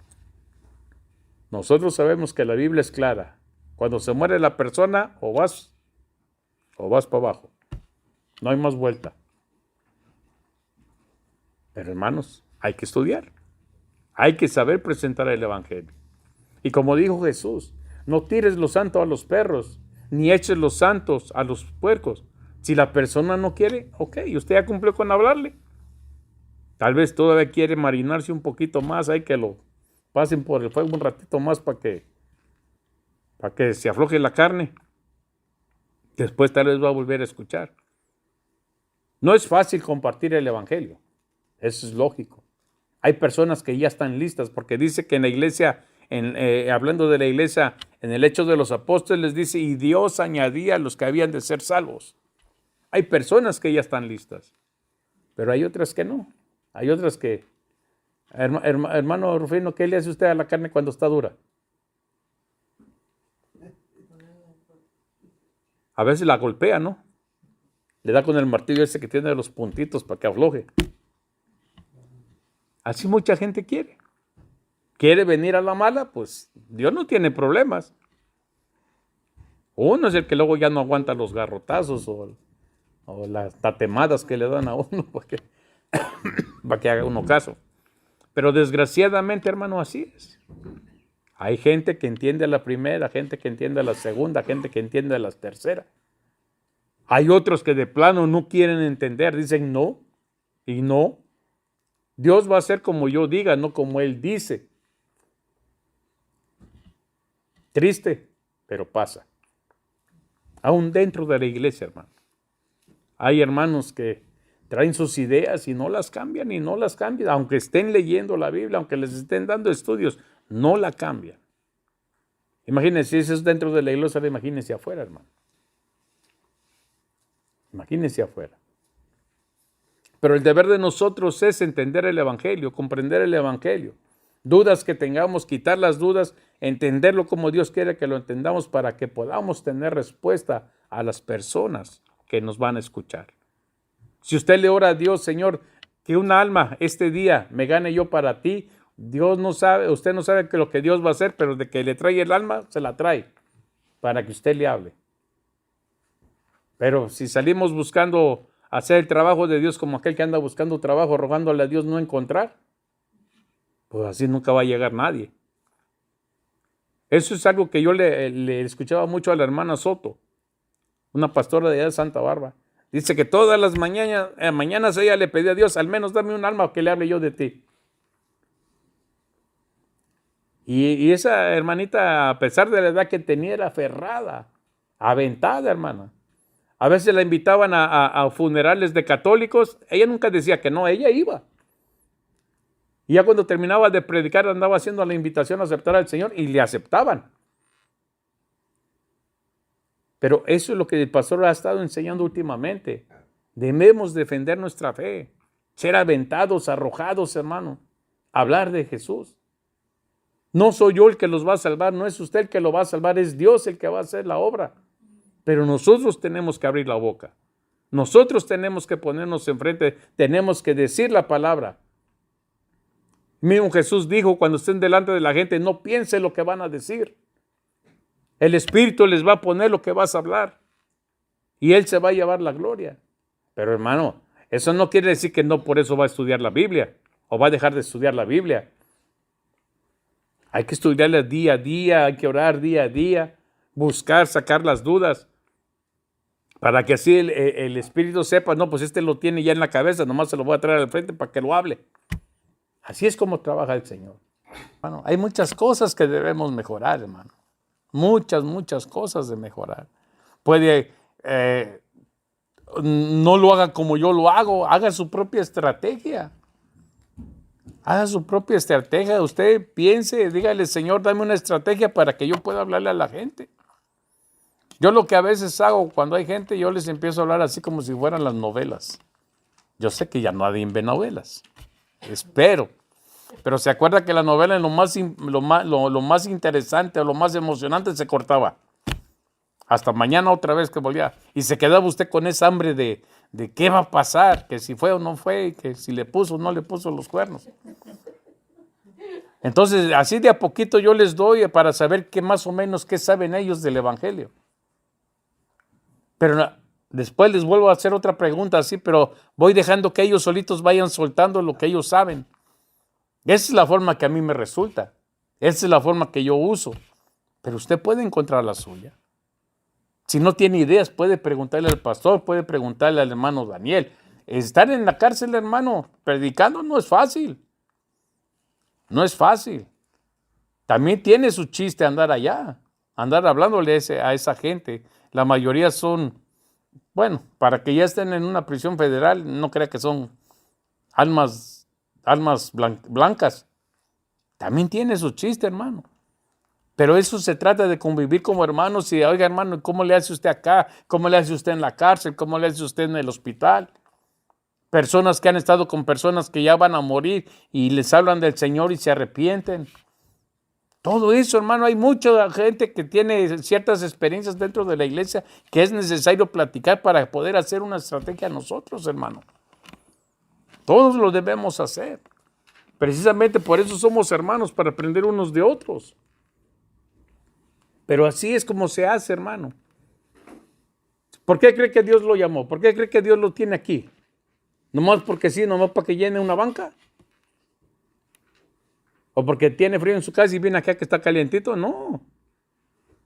Nosotros sabemos que la Biblia es clara. Cuando se muere la persona, o vas para abajo. No hay más vuelta. Pero hermanos, hay que estudiar. Hay que saber presentar el evangelio. Y como dijo Jesús, no tires lo santo a los perros, ni eches los santos a los puercos. Si la persona no quiere, ok, usted ya cumplió con hablarle. Tal vez todavía quiere marinarse un poquito más, hay que lo pasen por el fuego un ratito más para que se afloje la carne. Después tal vez va a volver a escuchar. No es fácil compartir el evangelio. Eso es lógico. Hay personas que ya están listas porque dice que en la iglesia, hablando de la iglesia, en el Hechos de los Apóstoles dice, y Dios añadía a los que habían de ser salvos. Hay personas que ya están listas, pero hay otras que no. Hay otras que, hermano Rufino, ¿qué le hace usted a la carne cuando está dura? A veces la golpea, ¿no? Le da con el martillo ese que tiene los puntitos para que afloje. Así mucha gente quiere. ¿Quiere venir a la mala? Pues Dios no tiene problemas. Uno es el que luego ya no aguanta los garrotazos o las tatemadas que le dan a uno para que haga uno caso. Pero desgraciadamente, hermano, así es. Hay gente que entiende a la primera, gente que entiende a la segunda, gente que entiende a la tercera. Hay otros que de plano no quieren entender, dicen no y no. Dios va a hacer como yo diga, no como Él dice. Triste, pero pasa. Aún dentro de la iglesia, hermano. Hay hermanos que traen sus ideas y no las cambian y no las cambian. Aunque estén leyendo la Biblia, aunque les estén dando estudios, no la cambian. Imagínense, si eso es dentro de la iglesia, imagínense afuera, hermano. Imagínense afuera. Pero el deber de nosotros es entender el evangelio, comprender el evangelio. Dudas que tengamos, quitar las dudas, entenderlo como Dios quiere que lo entendamos para que podamos tener respuesta a las personas que nos van a escuchar. Si usted le ora a Dios, Señor, que un alma este día me gane yo para ti, Dios no sabe, usted no sabe que lo que Dios va a hacer, pero de que le trae el alma, se la trae para que usted le hable. Pero si salimos buscando hacer el trabajo de Dios como aquel que anda buscando trabajo, rogándole a Dios no encontrar, pues así nunca va a llegar nadie. Eso es algo que yo le escuchaba mucho a la hermana Soto, una pastora de allá de Santa Bárbara. Dice que todas las mañanas ella le pedía a Dios, al menos dame un alma que le hable yo de ti. Y esa hermanita, a pesar de la edad que tenía, era aferrada, aventada, hermana. A veces la invitaban a funerales de católicos. Ella nunca decía que no, ella iba. Y ya cuando terminaba de predicar andaba haciendo la invitación a aceptar al Señor y le aceptaban. Pero eso es lo que el pastor ha estado enseñando últimamente. Debemos defender nuestra fe, ser aventados, arrojados, hermano, hablar de Jesús. No soy yo el que los va a salvar, no es usted el que lo va a salvar, es Dios el que va a hacer la obra. Pero nosotros tenemos que abrir la boca. Nosotros tenemos que ponernos enfrente, tenemos que decir la palabra. Mismo Jesús dijo, cuando estén delante de la gente, no piense lo que van a decir. El Espíritu les va a poner lo que vas a hablar. Y Él se va a llevar la gloria. Pero hermano, Eso no quiere decir que no por eso va a estudiar la Biblia o va a dejar de estudiar la Biblia. Hay que estudiarla día a día, hay que orar día a día, buscar, sacar las dudas, para que así el Espíritu sepa, no, pues este lo tiene ya en la cabeza, nomás se lo voy a traer al frente para que lo hable. Así es como trabaja el Señor. Bueno, hay muchas cosas que debemos mejorar, hermano. Muchas cosas de mejorar. Puede, no lo haga como yo lo hago, haga su propia estrategia. Haga su propia estrategia. Usted piense, dígale, Señor, dame una estrategia para que yo pueda hablarle a la gente. Yo lo que a veces hago cuando hay gente, yo les empiezo a hablar así como si fueran las novelas. Yo sé que ya nadie ve novelas. Espero. Pero se acuerda que la novela en lo más interesante o lo más emocionante se cortaba. Hasta mañana otra vez que volvía. Y se quedaba usted con esa hambre de qué va a pasar, que si fue o no fue, que si le puso o no le puso los cuernos. Entonces, así de a poquito yo les doy para saber qué más o menos qué saben ellos del Evangelio. Pero después les vuelvo a hacer otra pregunta así, pero voy dejando que ellos solitos vayan soltando lo que ellos saben. Esa es la forma que a mí me resulta. Esa es la forma que yo uso. Pero usted puede encontrar la suya. Si no tiene ideas, puede preguntarle al pastor, puede preguntarle al hermano Daniel. Estar en la cárcel, hermano, predicando no es fácil. No es fácil. También tiene su chiste andar allá, andar hablándole a esa gente. La mayoría son, bueno, para que ya estén en una prisión federal, no crea que son almas blancas. También tiene su chiste, hermano. Pero eso se trata de convivir como hermanos y, oiga, hermano, ¿cómo le hace usted acá? ¿Cómo le hace usted en la cárcel? ¿Cómo le hace usted en el hospital? Personas que han estado con personas que ya van a morir y les hablan del Señor y se arrepienten. Todo eso, hermano, hay mucha gente que tiene ciertas experiencias dentro de la iglesia que es necesario platicar para poder hacer una estrategia nosotros, hermano. Todos lo debemos hacer. Precisamente por eso somos hermanos, para aprender unos de otros. Pero así es como se hace, hermano. ¿Por qué cree que Dios lo llamó? ¿Por qué cree que Dios lo tiene aquí? ¿Nomás porque sí, nomás para que llene una banca? ¿O porque tiene frío en su casa y viene acá que está calientito? No.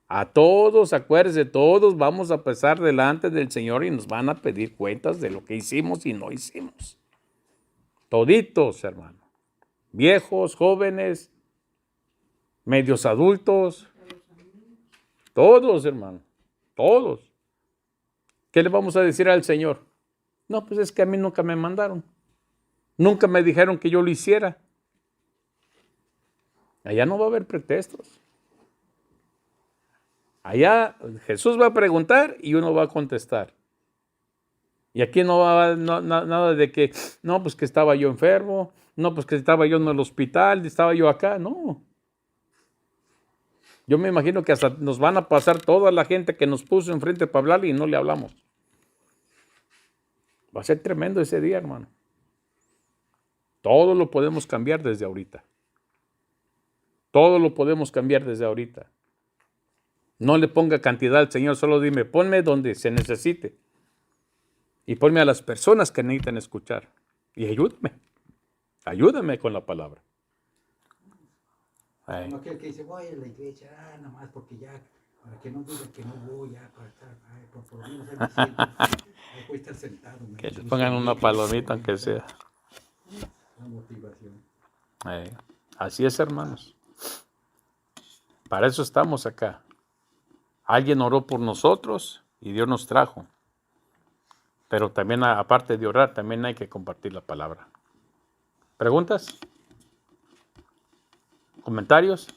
A todos, acuérdense, todos vamos a pasar delante del Señor y nos van a pedir cuentas de lo que hicimos y no hicimos. Toditos, hermano. Viejos, jóvenes, medios adultos. Todos, hermano. Todos. ¿Qué le vamos a decir al Señor? No, pues es que a mí nunca me mandaron. Nunca me dijeron que yo lo hiciera. Allá no va a haber pretextos. Allá Jesús va a preguntar y uno va a contestar. Y aquí no va a haber nada de que, no, pues que estaba yo enfermo, no, pues que estaba yo en el hospital, estaba yo acá. No. Yo me imagino que hasta nos van a pasar toda la gente que nos puso enfrente para hablarle y no le hablamos. Va a ser tremendo ese día, hermano. Todo lo podemos cambiar desde ahorita. Todo lo podemos cambiar desde ahorita. No le ponga cantidad al Señor, solo dime, ponme donde se necesite. Y ponme a las personas que necesitan escuchar. Y ayúdame. Ayúdame con la palabra. Como aquel que dice, voy a la iglesia, nomás porque ya, para que no digan que no voy, ya, para estar, por lo menos ahí me siento, ahí voy a estar sentado. Que le pongan una palomita aunque sea. La motivación. Así es, hermanos. Para eso estamos acá. Alguien oró por nosotros y Dios nos trajo. Pero también, aparte de orar, también hay que compartir la palabra. ¿Preguntas? ¿Comentarios?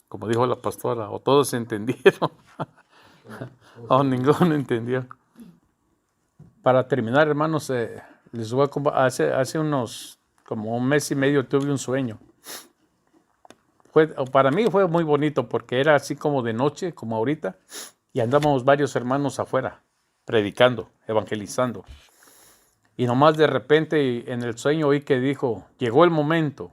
Como dijo la pastora, o todos entendieron, o ninguno entendió. Para terminar, hermanos, les voy a hace unos, como un mes y medio tuve un sueño. Para mí fue muy bonito porque era así como de noche, como ahorita, y andábamos varios hermanos afuera, predicando, evangelizando. Y nomás de repente en el sueño oí que dijo, llegó el momento.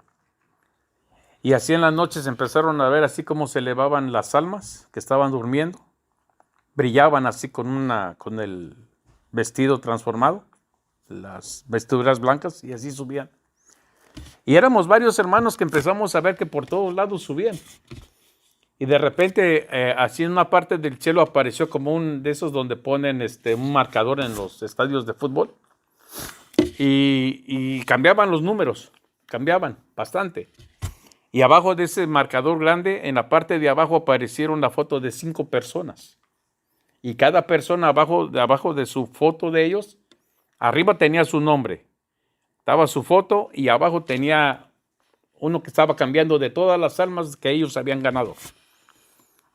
Y así en las noches empezaron a ver así como se elevaban las almas que estaban durmiendo. Brillaban así con vestido transformado, las vestiduras blancas, y así subían. Y éramos varios hermanos que empezamos a ver que por todos lados subían. Y de repente, así en una parte del cielo apareció como un de esos donde ponen un marcador en los estadios de fútbol. Y cambiaban los números, cambiaban bastante. Y abajo de ese marcador grande, en la parte de abajo aparecieron la foto de 5 personas. Y cada persona abajo de su foto de ellos, arriba tenía su nombre. Estaba su foto y abajo tenía uno que estaba cambiando de todas las almas que ellos habían ganado.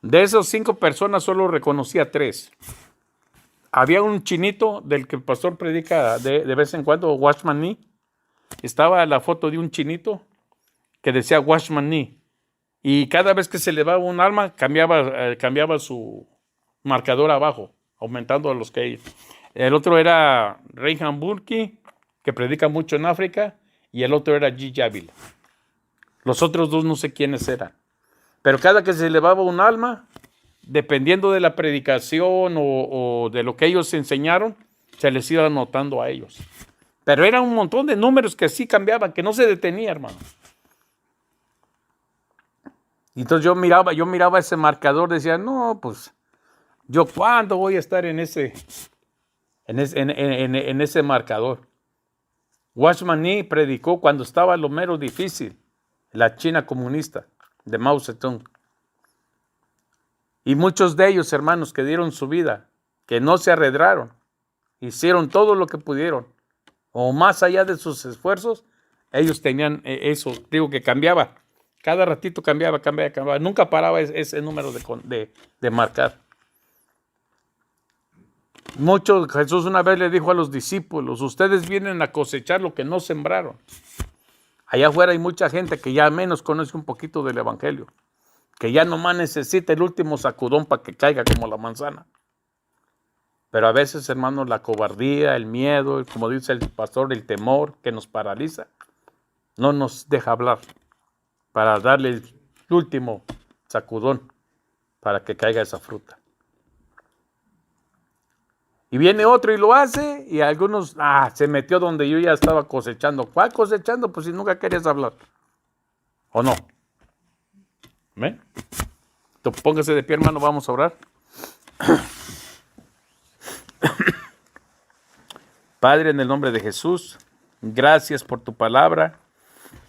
De esas 5 personas solo reconocía 3. Había un chinito del que el pastor predica de vez en cuando, Watchman Nee. Estaba la foto de un chinito que decía Watchman Nee. Y cada vez que se elevaba un alma, cambiaba su marcador abajo, aumentando a los que ellos. El otro era Reinhard Bonnke, que predica mucho en África, y el otro era G. Yavil. Los otros 2 no sé quiénes eran. Pero cada que se elevaba un alma, dependiendo de la predicación o de lo que ellos enseñaron, se les iba anotando a ellos. Pero era un montón de números que sí cambiaban, que no se detenía, hermano. Y entonces yo miraba ese marcador, decía, no, pues, ¿yo cuándo voy a estar en ese marcador? Watchman Nee predicó cuando estaba lo mero difícil, la China comunista de Mao Zedong. Y muchos de ellos, hermanos, que dieron su vida, que no se arredraron, hicieron todo lo que pudieron, o más allá de sus esfuerzos, ellos tenían eso, digo que cambiaba, cada ratito cambiaba, nunca paraba ese número de marcar. Jesús una vez le dijo a los discípulos, ustedes vienen a cosechar lo que no sembraron. Allá afuera hay mucha gente que ya menos conoce un poquito del evangelio, que ya nomás necesita el último sacudón para que caiga como la manzana. Pero a veces, hermanos, la cobardía, el miedo, como dice el pastor, el temor que nos paraliza, no nos deja hablar para darle el último sacudón para que caiga esa fruta. Y viene otro y lo hace, y algunos, se metió donde yo ya estaba cosechando. ¿Cuál cosechando? Pues si nunca querías hablar. ¿O no? ¿Ven? Entonces, póngase de pie, hermano, vamos a orar. Padre, en el nombre de Jesús, gracias por tu palabra.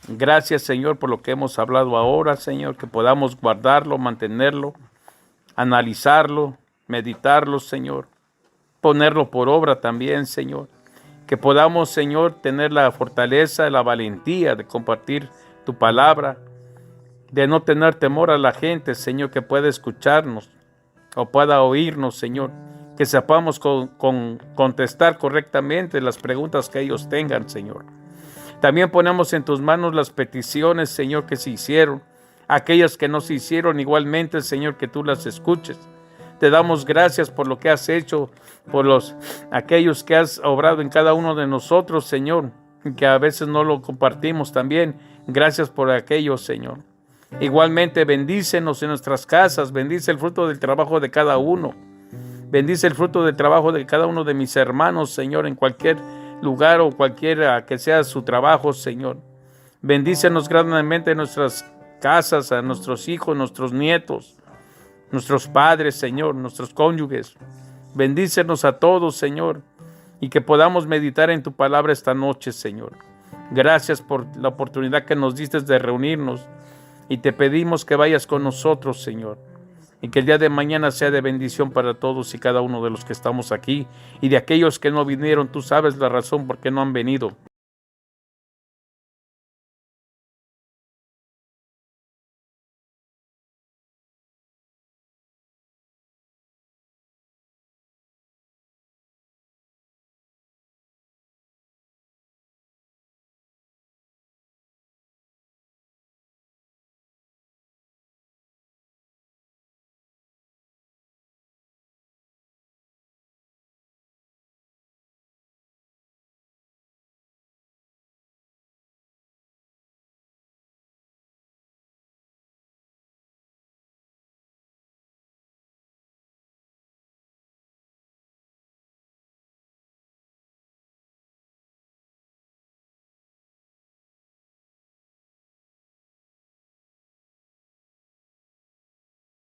Gracias, Señor, por lo que hemos hablado ahora, Señor, que podamos guardarlo, mantenerlo, analizarlo, meditarlo, Señor. Ponerlo por obra también, Señor. Que podamos, Señor, tener la fortaleza, la valentía de compartir tu palabra, de no tener temor a la gente, Señor, que pueda escucharnos o pueda oírnos, Señor. Que sepamos contestar correctamente las preguntas que ellos tengan, Señor. También ponemos en tus manos las peticiones, Señor, que se hicieron. Aquellas que no se hicieron igualmente, Señor, que tú las escuches. Te damos gracias por lo que has hecho, por aquellos que has obrado en cada uno de nosotros, Señor, que a veces no lo compartimos también. Gracias por aquello, Señor. Igualmente, bendícenos en nuestras casas, bendice el fruto del trabajo de cada uno. Bendice el fruto del trabajo de cada uno de mis hermanos, Señor, en cualquier lugar o cualquiera que sea su trabajo, Señor. Bendícenos grandemente en nuestras casas, a nuestros hijos, nuestros nietos, nuestros padres, Señor, nuestros cónyuges. Bendícenos a todos, Señor, y que podamos meditar en tu palabra esta noche, Señor. Gracias por la oportunidad que nos diste de reunirnos y te pedimos que vayas con nosotros, Señor, y que el día de mañana sea de bendición para todos y cada uno de los que estamos aquí y de aquellos que no vinieron. Tú sabes la razón por qué no han venido.